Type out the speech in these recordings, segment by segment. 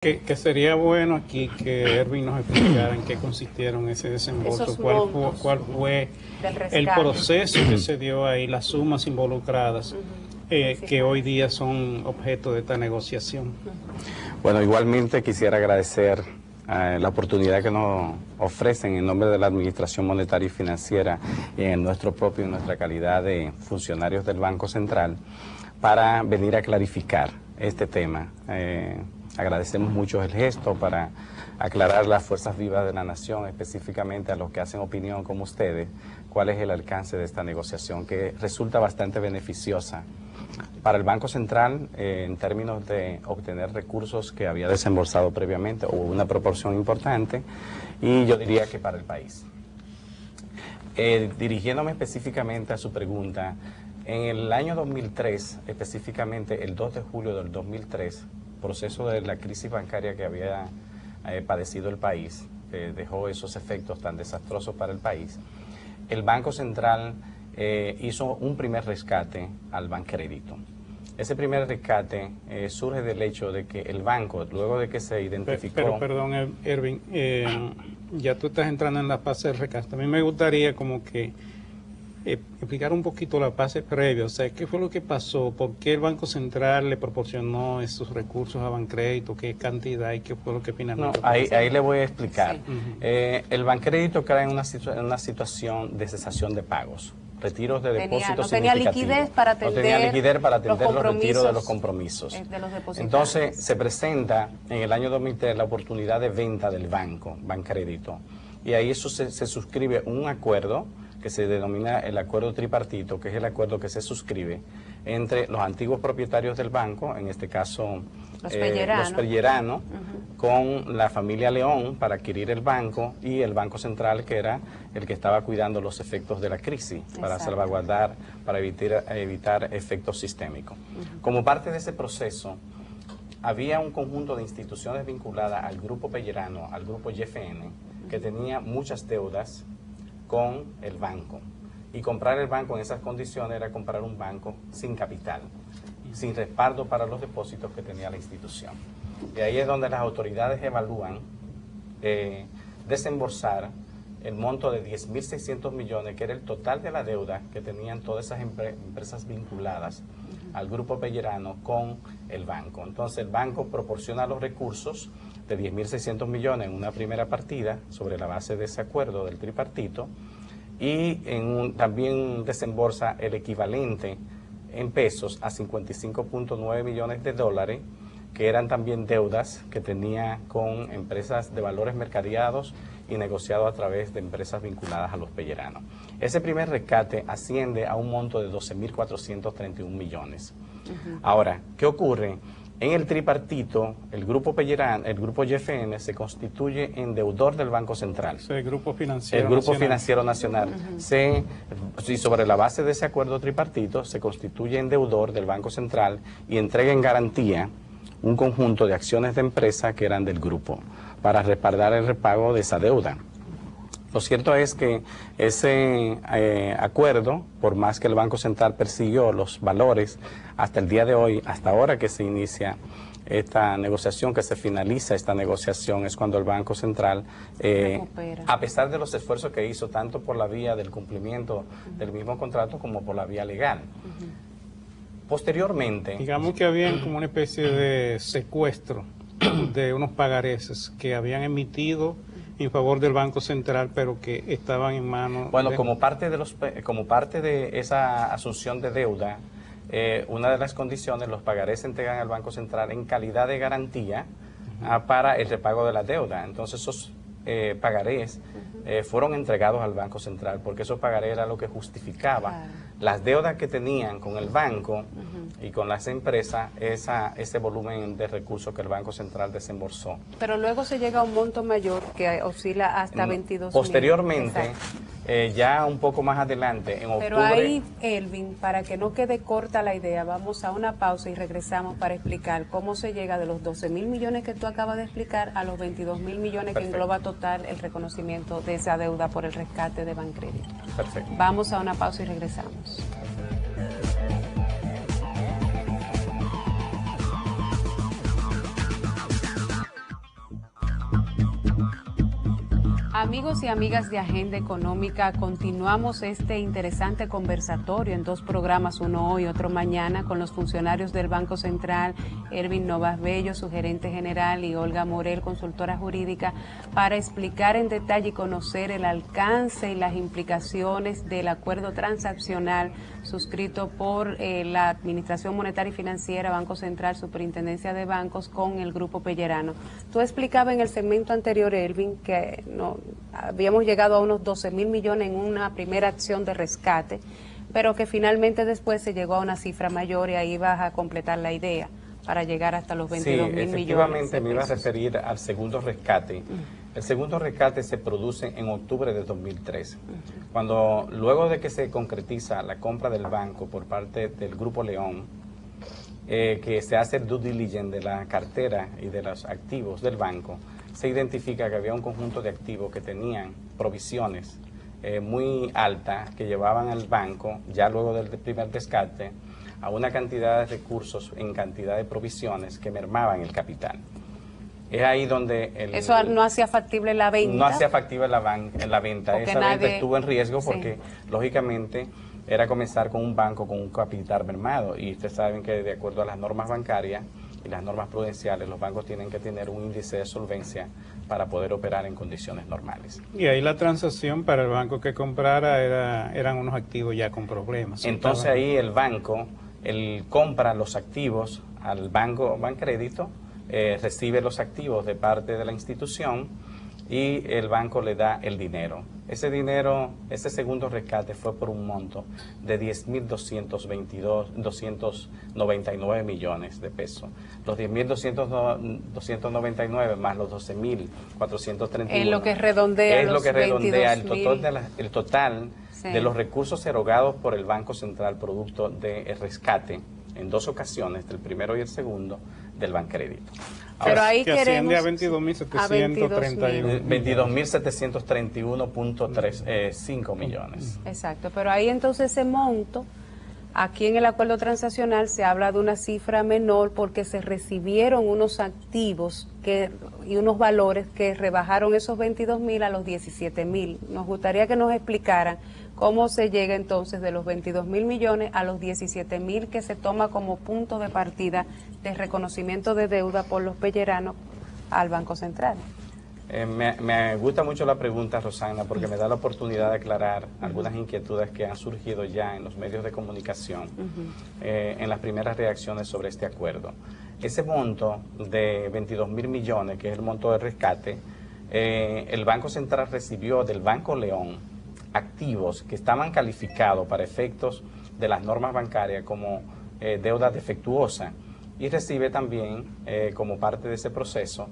Que sería bueno aquí que Erwin nos explicara en qué consistieron ese desembolso, cuál fue el proceso que se dio ahí, las sumas involucradas que hoy día son objeto de esta negociación. Bueno, igualmente quisiera agradecer la oportunidad que nos ofrecen en nombre de la Administración Monetaria y Financiera en nuestra calidad de funcionarios del Banco Central para venir a clarificar este tema. Agradecemos mucho el gesto para aclarar las fuerzas vivas de la nación, específicamente a los que hacen opinión como ustedes, cuál es el alcance de esta negociación que resulta bastante beneficiosa para el Banco Central en términos de obtener recursos que había desembolsado previamente, o una proporción importante, y yo diría que para el país. Dirigiéndome específicamente a su pregunta, en el año 2003, específicamente el 2 de julio del 2003, proceso de la crisis bancaria que había padecido el país, dejó esos efectos tan desastrosos para el país, el Banco Central hizo un primer rescate al Bancrédito. Ese primer rescate surge del hecho de que el banco, luego de que se identificó... Pero perdón, Erwin, ya tú estás entrando en la fase del rescate. A mí me gustaría como que explicar un poquito la fase previa, o sea, ¿qué fue lo que pasó? ¿Por qué el Banco Central le proporcionó esos recursos a Bancrédito? ¿Qué cantidad y qué fue lo que finalmente pasó? Ahí le voy a explicar. Sí. El Bancrédito cae en una situación de cesación de pagos, retiros de depósitos significativos. No tenía liquidez para atender los retiros de los compromisos. De los depositarios. Entonces, se presenta en el año 2003 la oportunidad de venta del banco, Bancrédito, y ahí eso se suscribe un acuerdo que se denomina el acuerdo tripartito, que es el acuerdo que se suscribe entre los antiguos propietarios del banco, en este caso los Pelleranos, con la familia León para adquirir el banco, y el Banco Central, que era el que estaba cuidando los efectos de la crisis, para salvaguardar, para evitar efectos sistémicos. Como parte de ese proceso, había un conjunto de instituciones vinculadas al Grupo Pellerano, al Grupo YFN, que tenía muchas deudas con el banco, y comprar el banco en esas condiciones era comprar un banco sin capital, sin respaldo para los depósitos que tenía la institución. Y ahí es donde las autoridades evalúan desembolsar el monto de 10.600 millones, que era el total de la deuda que tenían todas esas empresas vinculadas al Grupo Pellerano con el banco. Entonces el banco proporciona los recursos de 10.600 millones en una primera partida sobre la base de ese acuerdo del tripartito, y también desembolsa el equivalente en pesos a 55.9 millones de dólares, que eran también deudas que tenía con empresas de valores mercadeados y negociado a través de empresas vinculadas a los Pelleranos. Ese primer rescate asciende a un monto de 12.431 millones. Ahora, ¿qué ocurre? En el tripartito, el Grupo Pellerano, el Grupo YFN se constituye en deudor del Banco Central. El Grupo Financiero Nacional. El Grupo Financiero Nacional. Y sobre la base de ese acuerdo tripartito, se constituye en deudor del Banco Central y entrega en garantía un conjunto de acciones de empresa que eran del grupo, para respaldar el repago de esa deuda. Lo cierto es que ese acuerdo, por más que el Banco Central persiguió los valores, hasta el día de hoy, hasta ahora que se inicia esta negociación, que se finaliza esta negociación, es cuando el Banco Central, a pesar de los esfuerzos que hizo, tanto por la vía del cumplimiento del mismo contrato como por la vía legal. Posteriormente... Digamos que había como una especie de secuestro de unos pagareces que habían emitido en favor del Banco Central, pero que estaban en manos... Bueno, como parte de esa asunción de deuda, una de las condiciones, los pagarés se entregan al Banco Central en calidad de garantía para el repago de la deuda. Entonces esos pagarés fueron entregados al Banco Central, porque esos pagarés era lo que justificaba las deudas que tenían con el banco y con las empresas, ese volumen de recursos que el Banco Central desembolsó. Pero luego se llega a un monto mayor que oscila hasta 22.000. Posteriormente, ya un poco más adelante, en octubre... Pero ahí, Erwin, para que no quede corta la idea, vamos a una pausa y regresamos para explicar cómo se llega de los 12.000 millones que tú acabas de explicar a los 22.000 millones que engloba total el reconocimiento de esa deuda por el rescate de Bancrédito. Perfecto. Vamos a una pausa y regresamos. Amigos y amigas de Agenda Económica, continuamos este interesante conversatorio en 2 programas, uno hoy, otro mañana, con los funcionarios del Banco Central, Ervin Novas Bello, su gerente general, y Olga Morel, consultora jurídica, para explicar en detalle y conocer el alcance y las implicaciones del acuerdo transaccional suscrito por la Administración Monetaria y Financiera, Banco Central, Superintendencia de Bancos, con el Grupo Pellerano. Tú explicabas en el segmento anterior, Ervin, que habíamos llegado a unos 12.000 millones en una primera acción de rescate, pero que finalmente después se llegó a una cifra mayor, y ahí vas a completar la idea para llegar hasta los 22.000 millones. Sí, efectivamente me iba a referir al segundo rescate. El segundo rescate se produce en octubre de 2013, cuando luego de que se concretiza la compra del banco por parte del Grupo León, que se hace el due diligence de la cartera y de los activos del banco, se identifica que había un conjunto de activos que tenían provisiones muy altas que llevaban al banco, ya luego del primer rescate, a una cantidad de recursos en cantidad de provisiones que mermaban el capital. Es ahí donde... Eso no hacía factible la venta. No hacía factible la venta. Porque esa venta estuvo en riesgo porque, lógicamente, era comenzar con un banco con un capital mermado. Y ustedes saben que, de acuerdo a las normas bancarias y las normas prudenciales, los bancos tienen que tener un índice de solvencia para poder operar en condiciones normales. Y ahí la transacción para el banco que comprara eran unos activos ya con problemas. Entonces ahí el banco, él compra los activos al banco Bancrédito, recibe los activos de parte de la institución y el banco le da el dinero. Ese dinero, ese segundo rescate fue por un monto de 10.299 millones de pesos. Los 10.299 más los 12.431. Es lo que redondea el total de los recursos erogados por el Banco Central producto del rescate en 2 ocasiones, del primero y el segundo, del Bancrédito. Pero ahí que queremos asciende a 22.731. 22.731.5 millones. Exacto, pero ahí entonces ese monto, aquí en el acuerdo transaccional se habla de una cifra menor porque se recibieron unos activos y unos valores que rebajaron esos 22.000 a los 17.000. Nos gustaría que nos explicaran cómo se llega entonces de los 22.000 millones a los 17.000 que se toma como punto de partida de reconocimiento de deuda por los pelleranos al Banco Central. Me gusta mucho la pregunta, Rosana, porque me da la oportunidad de aclarar algunas inquietudes que han surgido ya en los medios de comunicación en las primeras reacciones sobre este acuerdo. Ese monto de 22.000 millones, que es el monto de rescate, el Banco Central recibió del Banco León activos que estaban calificados para efectos de las normas bancarias como deuda defectuosa, y recibe también, como parte de ese proceso,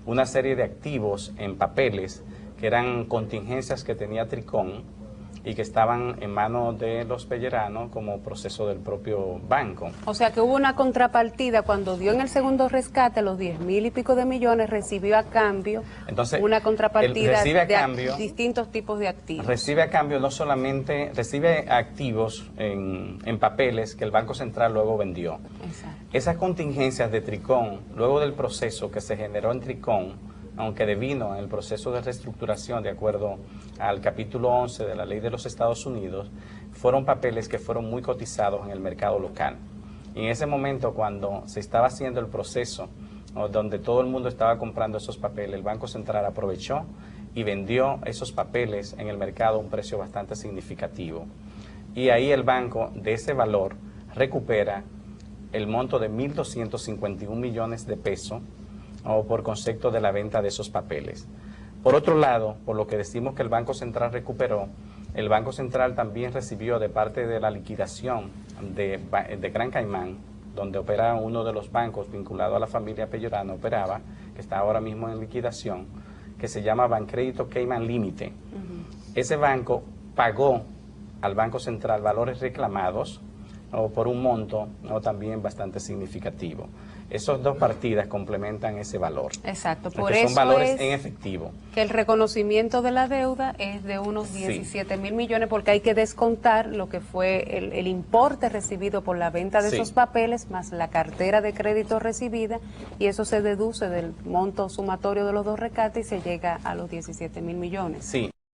una serie de activos en papeles que eran contingencias que tenía Tricón y que estaban en manos de los pelleranos como proceso del propio banco. O sea que hubo una contrapartida cuando dio en el segundo rescate los 10.000 y pico de millones, recibió a cambio una contrapartida de distintos tipos de activos. Recibe a cambio no solamente, recibe activos en papeles que el Banco Central luego vendió. Exacto. Esas contingencias de Tricón, luego del proceso que se generó en Tricón, aunque devino en el proceso de reestructuración de acuerdo al capítulo 11 de la Ley de los Estados Unidos, fueron papeles que fueron muy cotizados en el mercado local. Y en ese momento, cuando se estaba haciendo el proceso, donde todo el mundo estaba comprando esos papeles, el Banco Central aprovechó y vendió esos papeles en el mercado a un precio bastante significativo. Y ahí el banco, de ese valor, recupera el monto de 1.251 millones de pesos, o por concepto de la venta de esos papeles. Por otro lado, por lo que decimos que el Banco Central recuperó, el Banco Central también recibió de parte de la liquidación de Gran Caimán, donde opera uno de los bancos vinculado a la familia Pellerano, que está ahora mismo en liquidación, que se llama Bancrédito Cayman Límite. Ese banco pagó al Banco Central valores reclamados por un monto también bastante significativo. Esas dos partidas complementan ese valor. Exacto, por Porque eso son valores es en efectivo. que el reconocimiento de la deuda es de unos 17.000 millones, porque hay que descontar lo que fue el importe recibido por la venta de esos papeles, más la cartera de crédito recibida, y eso se deduce del monto sumatorio de los dos rescates y se llega a los 17.000 millones. Sí.